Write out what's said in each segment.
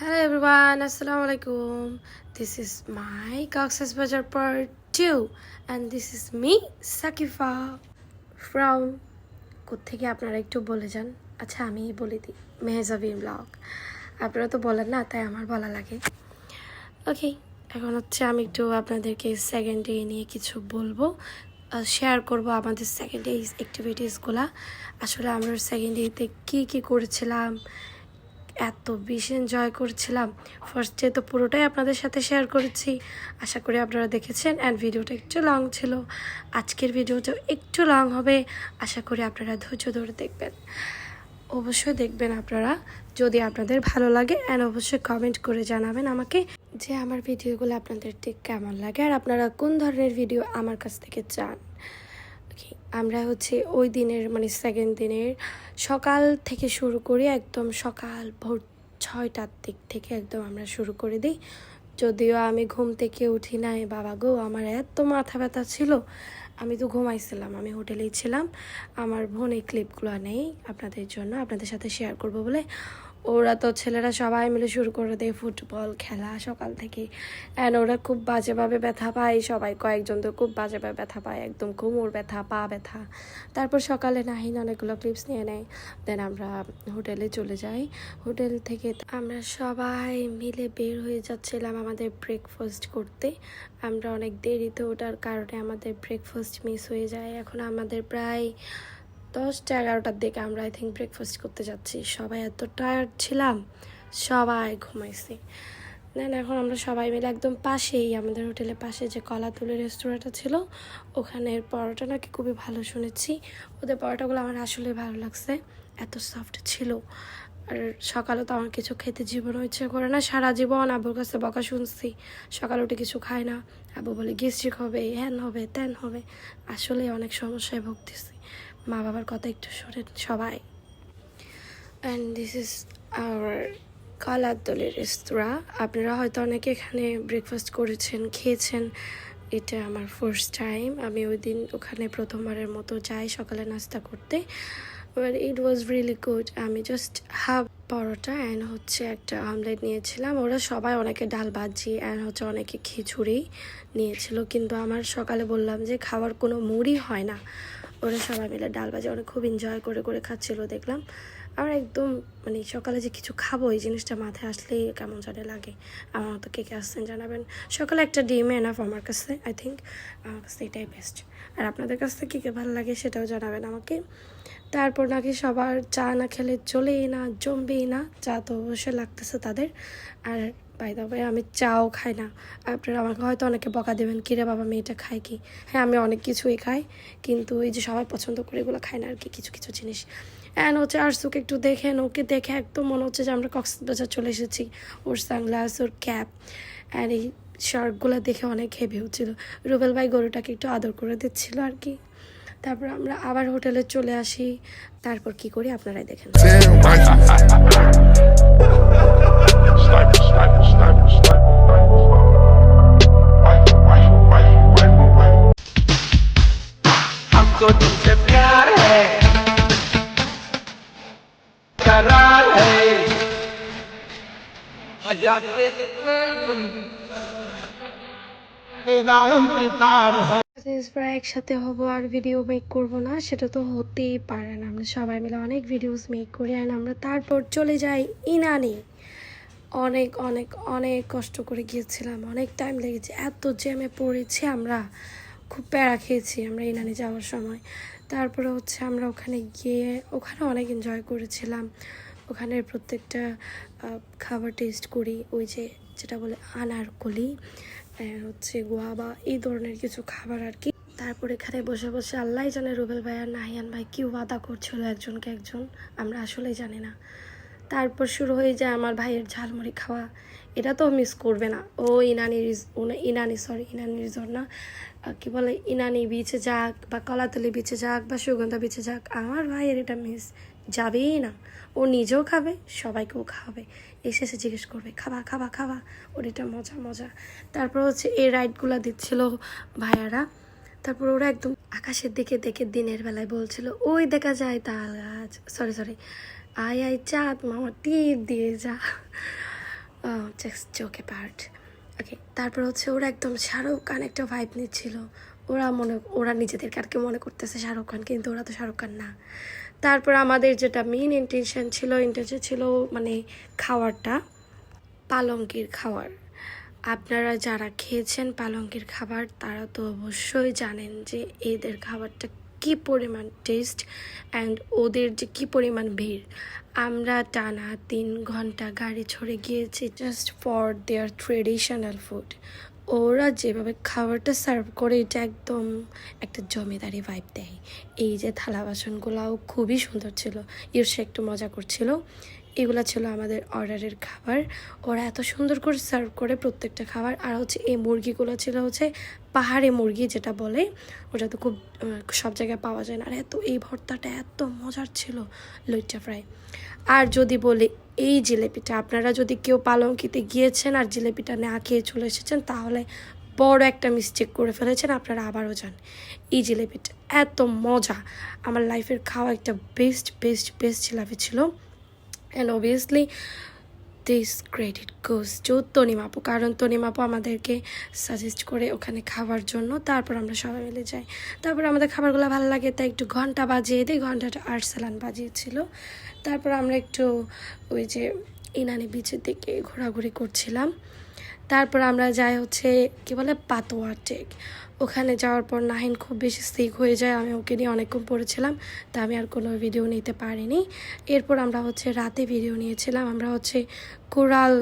Hello everyone, Assalamu alaikum. This is my Cox's Bazar part 2 and this is me, Sakifa from কোত্থেকে আপনারা একটু বলে যান। আচ্ছা আমি বলে দিই, মেহজাবিন ব্লগ। আপনারা তো বলেন না, তাই আমার বলা লাগে। ওকে, এখন হচ্ছে আমি একটু আপনাদেরকে সেকেন্ড ডে নিয়ে কিছু বলবো, শেয়ার করব আমাদের সেকেন্ড ডে অ্যাক্টিভিটিসগুলো। আসলে আমরা সেকেন্ড ডেতে কী করেছিলাম, এত বেশি এনজয় করছিলাম। ফার্স্ট ডে তো পুরোটাই আপনাদের সাথে শেয়ার করেছি, আশা করি আপনারা দেখেছেন। অ্যান্ড ভিডিওটা একটু লং ছিল, আজকের ভিডিওটা একটু লং হবে, আশা করি আপনারা ধৈর্য ধরে দেখবেন। অবশ্যই দেখবেন আপনারা, যদি আপনাদের ভালো লাগে। অ্যান্ড অবশ্যই কমেন্ট করে জানাবেন আমাকে যে আমার ভিডিওগুলো আপনাদের ঠিক কেমন লাগে আর আপনারা কোন ধরনের ভিডিও আমার কাছ থেকে চান। আমরা হচ্ছে ওই দিনের মানে সেকেন্ড দিনের সকাল থেকে শুরু করি, একদম সকাল ভোর 6টার দিক থেকে একদম আমরা শুরু করে দিই। যদিও আমি ঘুম থেকে উঠি নাই, বাবা গো আমার এত মাথা ব্যথা ছিল, আমি তো ঘুমাইছিলাম, আমি হোটেলেই ছিলাম। আমার বোন এই ক্লিপগুলো নেই আপনাদের জন্য, আপনাদের সাথে শেয়ার করব বলে। ওরা তো ছেলেরা সবাই মিলে শুরু করে দেয় ফুটবল খেলা সকাল থেকে। অ্যান্ড ওরা খুব বাজেভাবে ব্যথা পায়, সবাই কয়েকজন তো খুব বাজেভাবে ব্যথা পায়, একদম কোমর ব্যথা, পা ব্যথা। তারপর সকালে নাহিন অনেকগুলো ক্লিপস নিয়ে নেয়। দেন আমরা হোটেলে চলে যাই। হোটেল থেকে আমরা সবাই মিলে বের হয়ে যাচ্ছিলাম আমাদের ব্রেকফাস্ট করতে। আমরা অনেক দেরিতে ওঠার কারণে আমাদের ব্রেকফাস্ট মিস হয়ে যায়। এখন আমাদের প্রায় 10টা-11টার দিকে আমরা আই থিঙ্ক ব্রেকফাস্ট করতে যাচ্ছি। সবাই এত টায়ার্ড ছিলাম, সবাই ঘুমাইছি। দেন এখন আমরা সবাই মিলে একদম পাশেই, আমাদের হোটেলের পাশে যে কলাতুলি রেস্তোরাঁটা ছিল, ওখানের পরোটা নাকি খুবই ভালো শুনেছি। ওদের পরোটাগুলো আমার আসলে ভালো লাগছে, এত সফট ছিল। আর সকালে তো আমার কিছু খেতে জীবনও ইচ্ছে করে না, সারা জীবন আব্বুর কাছে বকা শুনছি সকালে উঠে কিছু খায় না। আব্বু বলে গ্যাস্ট্রিক হবে, হ্যান হবে, ত্যান হবে। আসলে অনেক সমস্যায় ভুগতেছি, মা বাবার কথা একটু শোনেন সবাই। And this is our Kolatoli restaurant. আপনারা হয়তো অনেকে এখানে ব্রেকফাস্ট করেছেন, খেয়েছেন। এটা আমার ফার্স্ট টাইম, আমি ওই দিন ওখানে প্রথমবারের মতো যাই সকালে নাস্তা করতে। But it was really good. আমি জাস্ট হাফ পরোটা অ্যান্ড হচ্ছে একটা আমলেট নিয়েছিলাম। ওরা সবাই অনেকে ডাল ভাজি অ্যান্ড হচ্ছে অনেকে খিচুড়ি নিয়েছিল, কিন্তু আমার সকালে বললাম যে খাওয়ার কোনো মুড়ই হয় না। ওরা সবাই মিলে ডাল ভাজি অনেক খুব এনজয় করে খাচ্ছিল দেখলাম। আমার একদম মানে সকালে যে কিছু খাবো এই জিনিসটা মাথায় আসলেই কেমন জানে লাগে। আমার মতো কে আসছেন জানাবেন। সকালে একটা ডিম এনাফ আমার কাছে, আই থিঙ্ক আমার কাছে এটাই বেস্ট। আর আপনাদের কাছ থেকে কে ভালো লাগে সেটাও জানাবেন আমাকে। তারপর নাকি সবার চা না খেলে চলেই না, জমবেই না। চা তো অবশ্যই লাগতেছে তাদের। আর বাই দ্য ওয়ে আমি চাও খাই না। আপনারা আমাকে হয়তো অনেকে বকা দেবেন, কিরে বাবা মেয়েটা খায় কি। হ্যাঁ আমি অনেক কিছুই খাই, কিন্তু এই যে সবাই পছন্দ করে এগুলো খায় না আর কি, কিছু কিছু জিনিস। অ্যান্ড হচ্ছে আরসুকে একটু দেখেন, ওকে দেখে একদম মনে হচ্ছে যে আমরা কক্সবাজার চলে এসেছি। ওর সানগ্লাস, ওর ক্যাপ অ্যান্ড এই শার্টগুলো দেখে অনেক হেভি হচ্ছিল। রুবেল ভাই গরুটাকে একটু আদর করে দিচ্ছিল আর কি। তারপর আমরা আবার হোটেলে চলে আসি। তারপর কি করি আপনারাই দেখেন। हमको तुमसे प्यार है करार है একসাথে হব আর ভিডিও মেক করব না, সেটা তো হতেই পারে না। আমরা সবাই মিলে অনেক ভিডিওস মেক করি। আর আমরা তারপর চলে যাই ইনানি। অনেক অনেক অনেক কষ্ট করে গিয়েছিলাম, অনেক টাইম লেগেছে, এত জ্যামে পড়েছি আমরা, খুব প্যারা খেয়েছি আমরা ইনানি যাওয়ার সময়। তারপরে হচ্ছে আমরা ওখানে গিয়ে ওখানে অনেক এনজয় করেছিলাম। ওখানের প্রত্যেকটা খাবার টেস্ট করি, ওই যে যেটা বলে আনারকলি হচ্ছে গোয়াবা, এই ধরনের কিছু খাবার আর কি। তারপর এখানে বসে বসে আল্লাহ জানে রুবেল ভাই আর নাহিয়ান ভাই কি ওয়াদা করছিল একজনকে একজন, আমরা আসলেই জানি না। তারপর শুরু হয়ে যায় আমার ভাইয়ের ঝালমুড়ি খাওয়া, এটা তো মিস করবে না। ও ইনানি রিসর্ট না, কি বলে ইনানি বিচে যাক বা কলাতলি বিচে যাক বা সুগন্ধা বিচে যাক, আমার ভাইয়ের এটা মিস যাবেই না। ও নিজেও খাবে, সবাইকেও খাওয়াবে, এসে এসে জিজ্ঞেস করবে খাবা খাবা খাবা, ওর এটা মজা মজা। তারপর হচ্ছে এই রাইডগুলো দিচ্ছিল ভাইয়ারা। তারপর ওরা একদম আকাশের দিকে দেখে দিনের বেলায় বলছিল ওই দেখা যায় তাল গাছ, সরি আয় চাঁদ মামা টিপ দিয়ে যা। Just joke apart. ওকে, তারপর হচ্ছে ওরা একদম শাহরুখ খান একটা ভাইব নিচ্ছিল। ওরা নিজেদেরকে আর কি মনে করতেছে শাহরুখ খান, কিন্তু ওরা তো শাহরুখ খান না। তারপর আমাদের যেটা মেইন ইন্টেনশন ছিল মানে খাওয়ারটা, পালঙ্কির খাবার। আপনারা যারা খেয়েছেন পালঙ্কির খাবার তারা তো অবশ্যই জানেন যে এদের খাবারটা কী পরিমাণ টেস্ট অ্যান্ড ওদের যে কী পরিমাণ ভিড়। আমরা টানা 3 ঘন্টা গাড়ি ছড়ে গিয়েছি just for their traditional food. ওরা যেভাবে খাবারটা সার্ভ করে এটা একদম একটা জমিদারি ভাইব দেয়। এই যে থালা বাসনগুলোও খুবই সুন্দর ছিল। ইউসে একটু মজা করছিল। এগুলো ছিল আমাদের অর্ডারের খাবার। ওরা এত সুন্দর করে সার্ভ করে প্রত্যেকটা খাবার। আর হচ্ছে এই মুরগিগুলো ছিল হচ্ছে পাহাড়ি মুরগি যেটা বলে, ওটা তো খুব সব জায়গায় পাওয়া যায় না। আর এই ভর্তাটা এত মজার ছিল, লইট্টা ফ্রাই। আর যদি বলি এই জিলেপিটা, আপনারা যদি কেউ পালঙ্কিতে গিয়েছেন আর জিলেপিটা না খেয়ে চলে এসেছেন তাহলে বড় একটা মিস্টেক করে ফেলেছেন, আপনারা আবারও যান। এই জিলেপিটা এত মজা, আমার লাইফের খাওয়া একটা বেস্ট জিলাপি ছিল। And obviously this credit goes to তনিমাপু, কারণ তনিমাপু আমাদেরকে সাজেস্ট করে ওখানে খাওয়ার জন্য। তারপর আমরা সবাই মিলে যাই। তারপর আমাদের খাবারগুলো ভালো লাগে তাই একটু ঘন্টা বাজিয়ে দিই। ঘন্টাটা আর্সালান বাজিয়েছিল। তারপর আমরা একটু ওই যে ইনানি বিচের দিকে ঘোরাঘুরি করছিলাম। তারপর আমরা যাই হচ্ছে কি বলে পাতোয়া টেক। ওখানে যাওয়ার পর নাহিন খুব বেশি সিক হয়ে যায়। আমি ওকে নিয়ে অনেকক্ষণ পড়েছিলাম, তা আমি আর কোনো ভিডিও নিতে পারিনি। এরপর আমরা হচ্ছে রাতে ভিডিও নিয়েছিলাম। আমরা হচ্ছে কোরাল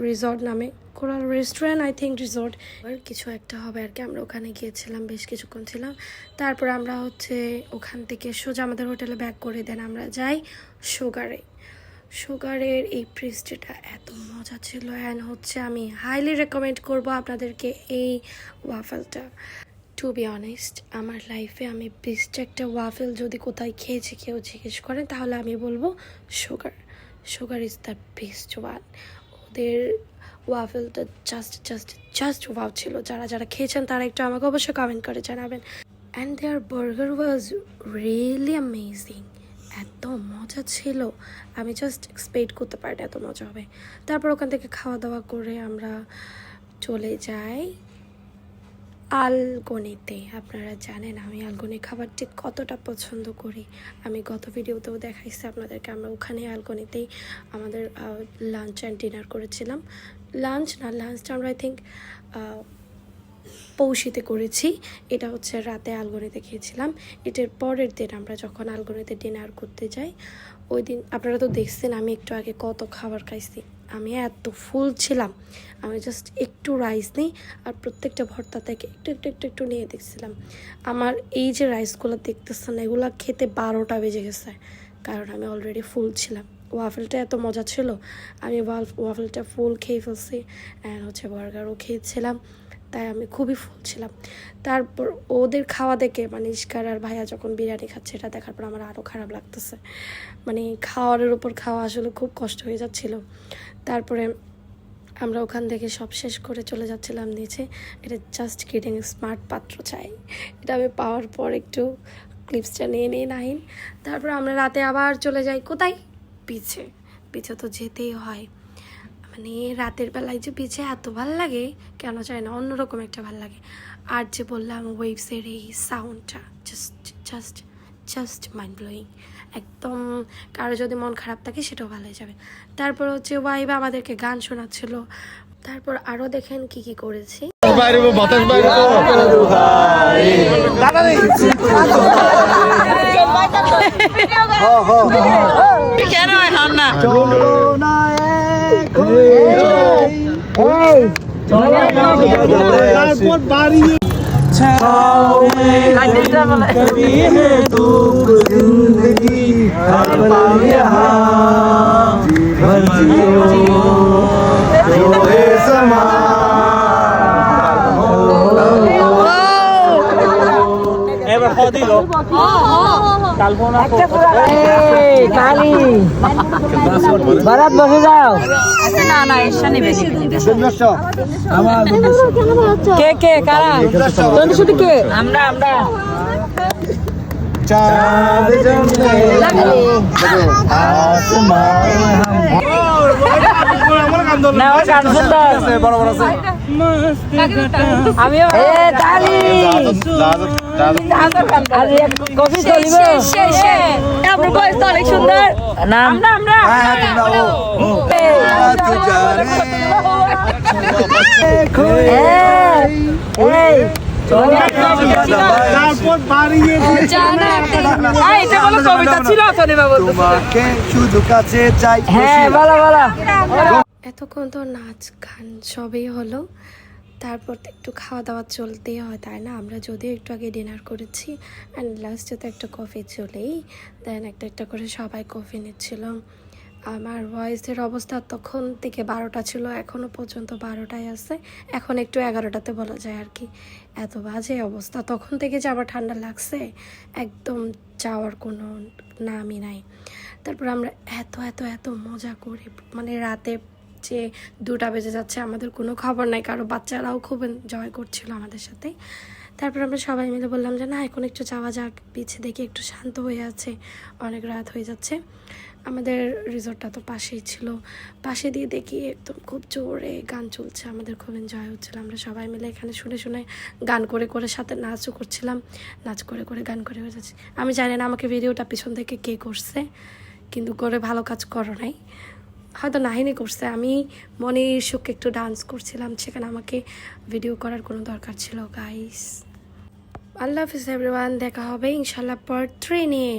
রিসর্ট নামে, coral restaurant I think resort কিছু একটা হবে আর কি। আমরা ওখানে গিয়েছিলাম, বেশ কিছুক্ষণ ছিলাম। তারপর আমরা হচ্ছে ওখান থেকে সোজা আমাদের হোটেলে ব্যাক করে দেন আমরা যাই সুগারের এই পেস্ট্রিটা এত মজা ছিল। অ্যান্ড হচ্ছে আমি হাইলি রেকমেন্ড করব আপনাদেরকে এই ওয়াফেলটা। টু বি অনেস্ট, আমার লাইফে আমি বেস্ট একটা ওয়াফেল যদি কোথায় খেয়েছি কেউ জিজ্ঞেস করেন তাহলে আমি বলবো sugar is the best one. ওদের ওয়াফেলটা জাস্ট ওয়াও ছিল। যারা খেয়েছেন তারা একটু আমাকে অবশ্যই কমেন্ট করে জানাবেন। And their burger was really amazing. এত মজা ছিল, আমি জাস্ট এক্সপেক্ট করতে পারিনি এত মজা হবে। তারপর ওখান থেকে খাওয়া দাওয়া করে আমরা চলে যাই আলগনিতে। আপনারা জানেন আমি আলগনি খাবারটি কতটা পছন্দ করি। আমি গত ভিডিওতেও দেখাইছি আপনাদেরকে। আমরা ওখানে আলগনিতেই আমাদের লাঞ্চ অ্যান্ড ডিনার করেছিলাম। লাঞ্চটা আমরা আই থিঙ্ক পৌষিতে করেছি। এটা হচ্ছে রাতে আলগনিতে খেয়েছিলাম। এটার পরের দিন আমরা যখন আলগনিতে ডিনার করতে যাই, ওই দিন আপনারা তো দেখছেন আমি একটু আগে কত খাবার খাইছি। আমি এত ফুল ছিলাম, আমি জাস্ট একটু রাইস নিই আর প্রত্যেকটা ভর্তা থেকে একটু নিয়ে দেখছিলাম। আমার এই যে রাইসগুলো দেখতেছেন এগুলো খেতে 12টা বেজে গেছে, কারণ আমি অলরেডি ফুল ছিলাম। ওয়াফেলটা এত মজা ছিল, আমি ওয়াফেলটা ফুল খেয়ে ফেলছি। অ্যান্ড হচ্ছে বার্গারও খেয়েছিলাম, তাই আমি খুবই ফুল ছিলাম। তারপর ওদের খাওয়া দেখে মানে ইস্কার আর ভাইয়া যখন বিরিয়ানি খাচ্ছে এটা দেখার পর আমার আরও খারাপ লাগতেছে। মানে খাওয়ারের উপর খাওয়া আসলে খুব কষ্ট হয়ে যাচ্ছিল। তারপরে আমরা ওখান থেকে সব শেষ করে চলে যাচ্ছিলাম নিচে। এটা জাস্ট কিডিং, স্মার্ট পাত্র চাই। এটা আমি পাওয়ার পর একটু ক্লিপসটা নিয়ে নাহিন। তারপর আমরা রাতে আবার চলে যাই কোথায়, বিচে তো যেতেই হয়। মানে রাতের বেলায় যে বিচে এত ভাল লাগে কেন চাই না, অন্যরকম একটা ভাল লাগে। আর যে বললাম ওয়েভসের এই সাউন্ডটা জাস্ট মাইন্ড ব্লোয়িং। একদম কারো যদি মন খারাপ থাকে সেটাও ভালো হয়ে যাবে। তারপর হচ্ছে ওয়াইবা আমাদেরকে গান শোনাচ্ছিল। তারপর আরও দেখেন কি করেছি। বারাত বসে যাও। না এসা নেবে কে কারা তোর শুধু কে আমরা चाँद जमने आसमान না ওর গান সুন্দর বড় বড় আছে আমিও এ তালি আরে কফি চলিব আপনার বয়স তো অনেক সুন্দর নাম আমরা হ্যাঁ তোমরা ও তু জানে এই তারপর বাড়িয়ে এটা বলো কবিতা ছিল আসলে বাবু তোমাকে শুধু কাছে চাই হ্যাঁ বলো বলো এতক্ষণ তো নাচ গান সবই হলো, তারপর তো একটু খাওয়া দাওয়া চলতেই হয় তাই না। আমরা যদিও একটু আগে ডিনার করেছি অ্যান্ড লাস্টে তো একটা কফি চলেই, দেন একটা একটা করে সবাই কফি নিচ্ছিলাম। আমার ভয়েসের অবস্থা তখন থেকে 12টা ছিল, এখনও পর্যন্ত 12টায় আছে, এখন একটু 11টাতে বলা যায় আর কি। এত বাজে অবস্থা, তখন থেকে যে আবার ঠান্ডা লাগছে একদম যাওয়ার কোনো নামই নাই। তারপর আমরা এত এত এত মজা করি, মানে রাতে যে 2টা বেজে যাচ্ছে আমাদের কোনো খবর নাই, কারো বাচ্চারাও খুব এনজয় করছিল আমাদের সাথে। তারপর আমরা সবাই মিলে বললাম যে না এখন একটু যাওয়া যাক, পিছে দেখি একটু শান্ত হয়ে আছে, অনেক রাত হয়ে যাচ্ছে। আমাদের রিসোর্টটা তো পাশেই ছিল, পাশে দিয়ে দেখি একদম খুব জোরে গান চলছে, আমাদের খুব এনজয় হচ্ছিল। আমরা সবাই মিলে এখানে শুনে শুনে গান করে করে সাথে নাচও করছিলাম, নাচ করে করে গান করে হয়ে যাচ্ছে। আমি জানি না আমাকে ভিডিওটা পিছন থেকে কে করছে, কিন্তু করে ভালো কাজ করো নাই, হয়তো নাহিনী করছে। আমি মনের সুখে একটু ডান্স করছিলাম, সেখানে আমাকে ভিডিও করার কোনো দরকার ছিল গাইস। আল্লাহ হাফিজ এভরিওয়ান, দেখা হবে ইনশাল্লাহ পার্ট 3 নিয়ে।